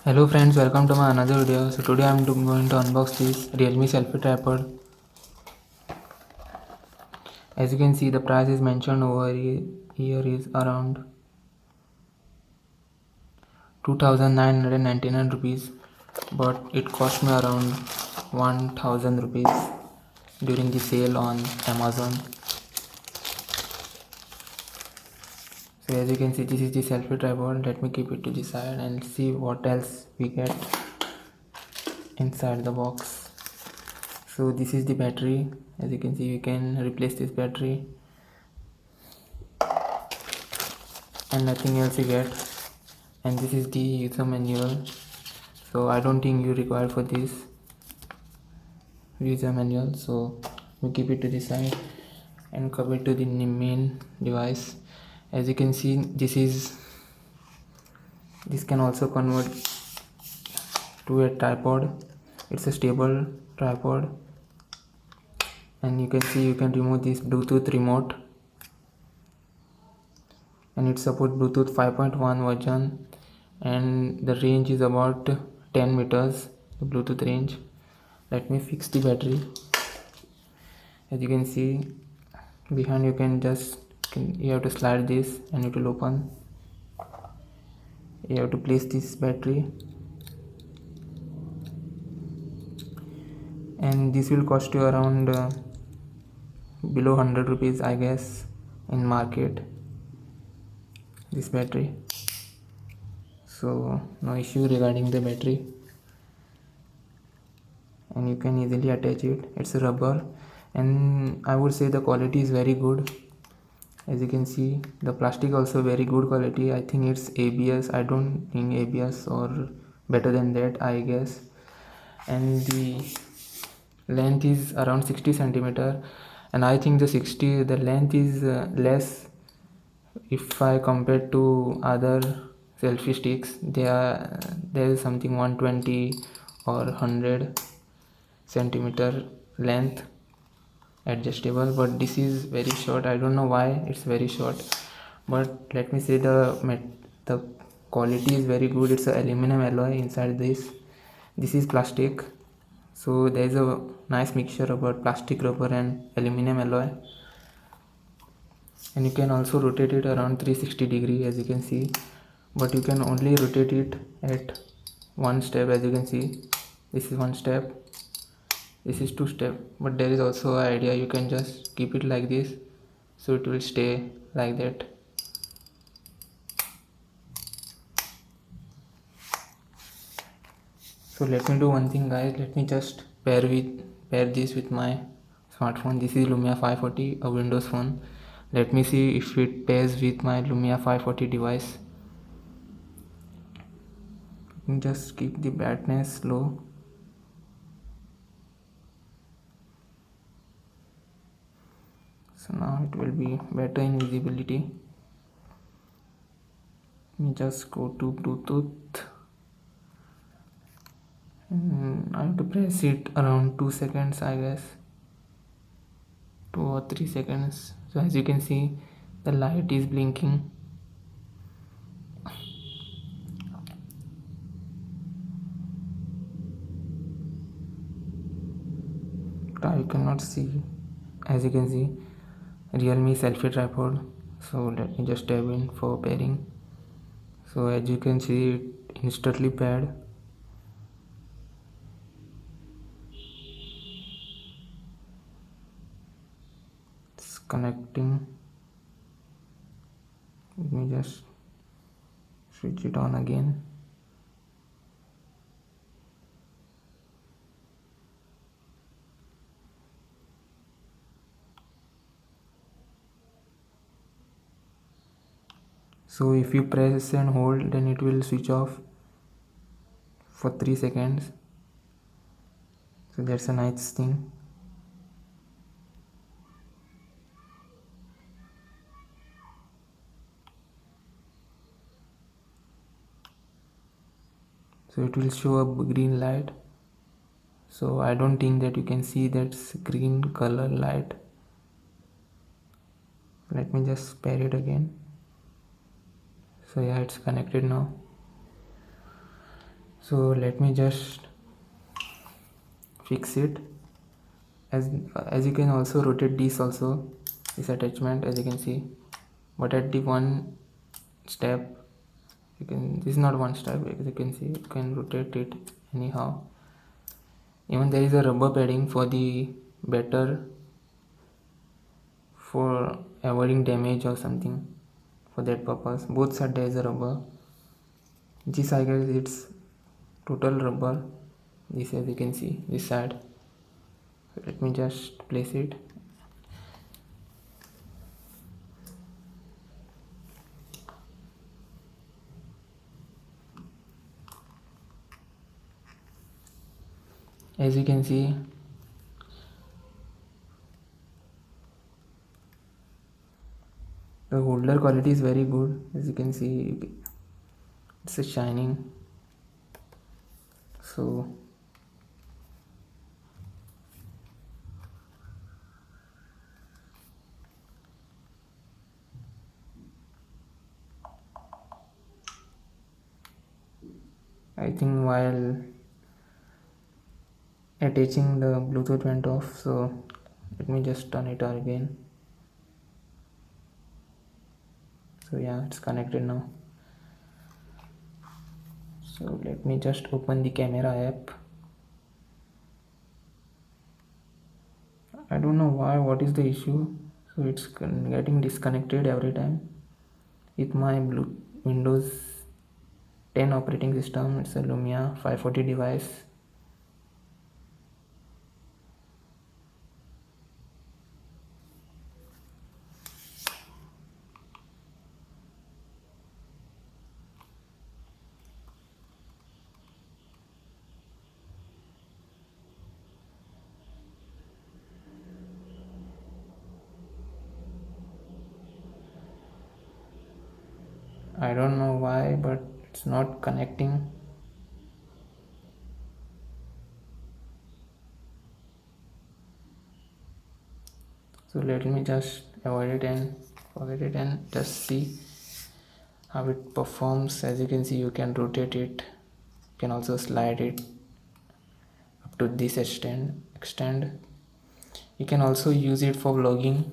Hello friends, welcome to my another video. So today I am going to unbox this Realme selfie tripod. As you can see, the price is mentioned over here is around 2,999 rupees, but it cost me around 1,000 rupees during the sale on Amazon. So as you can see, this is the selfie tripod. Let me keep it to the side and see what else we get inside the box. So this is the battery. As you can see, you can replace this battery and nothing else you get. And this is the user manual, so I don't think you require for this user manual, so we keep it to the side and cover it to the main device. As you can see, this can also convert to a tripod. It's a stable tripod, and you can see you can remove this Bluetooth remote, and it supports Bluetooth 5.1 version, and the range is about 10 meters, the Bluetooth range. Let me fix the battery. As you can see behind, you have to slide this and it will open. You have to place this battery, and this will cost you around below 100 rupees I guess in market, this battery. So no issue regarding the battery, and you can easily attach it. It's a rubber, and I would say the quality is very good. As you can see, the plastic also very good quality. I think it's ABS. I don't think ABS or better than that, I guess. And the length is around 60 centimeter, and I think the length is less if I compare to other selfie sticks. There is something 120 or 100 centimeter length adjustable, but this is very short. I don't know why it's very short, but let me say the quality is very good. It's a aluminum alloy inside this is plastic, so there is a nice mixture about plastic, rubber and aluminum alloy. And you can also rotate it around 360 degree, as you can see, but you can only rotate it at one step. As you can see, this is one step, this is two step, but there is also an idea you can just keep it like this, so it will stay like that. So let me do one thing, guys. Let me just pair this with my smartphone. This is Lumia 540, a Windows phone. Let me see if it pairs with my Lumia 540 device. Just keep the brightness low. So now it will be better in visibility. Let me just go to Bluetooth. I have to press it around 2 seconds, I guess, 2 or 3 seconds. So as you can see, the light is blinking. But I cannot see. As you can see, Realme selfie tripod. So let me just tab in for pairing. So as you can see, it instantly paired. It's connecting. Let me just switch it on again. So if you press and hold, then it will switch off for 3 seconds. So that's a nice thing. So it will show up green light. So I don't think that you can see that green color light. Let me just pair it again. So yeah, it's connected now. So let me just fix it. As you can also rotate this attachment, as you can see, but at the one step this is not one step, as you can see, you can rotate it anyhow. Even there is a rubber padding for the better, for avoiding damage or something. For that purpose both sides there is a rubber. This I guess it's total rubber, this, as you can see, this side. Let me just place it. As you can see, the holder quality is very good. As you can see, it's a shining. So I think while attaching the Bluetooth went off, so let me just turn it on again. So yeah, it's connected now. So let me just open the camera app. I don't know what is the issue. So it's getting disconnected every time. With my Windows 10 operating system, it's a Lumia 540 device. I don't know why, but it's not connecting. So let me just avoid it and forget it and just see how it performs. As you can see, you can rotate it, you can also slide it up to this extend. You can also use it for vlogging.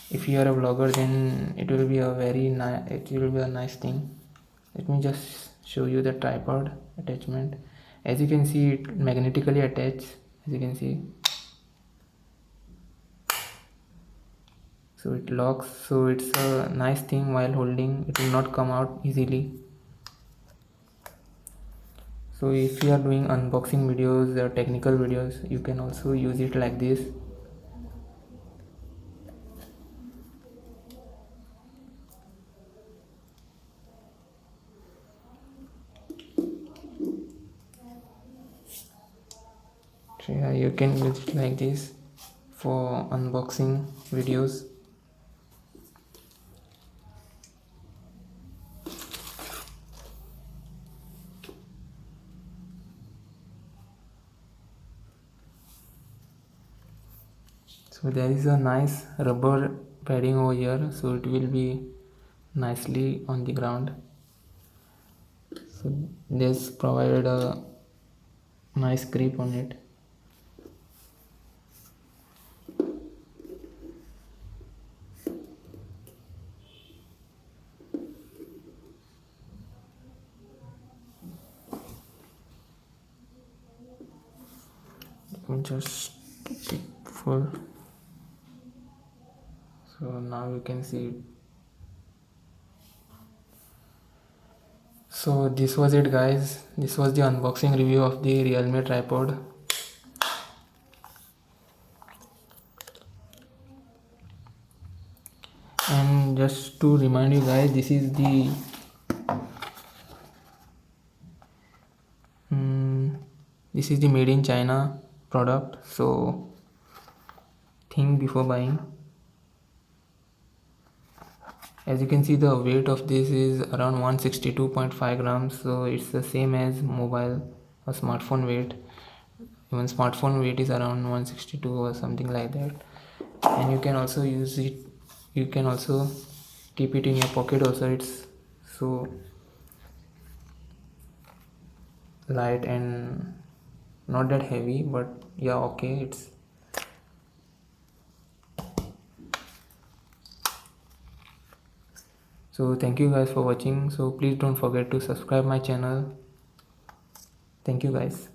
If you are a vlogger, then it will be a nice thing. Let me just show you the tripod attachment. As you can see, it magnetically attaches, as you can see. So it locks, so it's a nice thing. While holding, it will not come out easily. So if you are doing unboxing videos or technical videos, you can also use it like this. So yeah, you can use it like this for unboxing videos. So there is a nice rubber padding over here, so it will be nicely on the ground. So this provided a nice grip on it. Let me just keep it full. So now you can see it. So this was it, guys. This was the unboxing review of the Realme tripod. And just to remind you guys, this is the made in China product, so think before buying. As you can see, the weight of this is around 162.5 grams, so it's the same as mobile or smartphone weight. Even smartphone weight is around 162 or something like that. And you can also use it, you can also keep it in your pocket also. It's so light and not that heavy, but yeah, okay, it's so thank you guys for watching. So please don't forget to subscribe my channel. Thank you guys.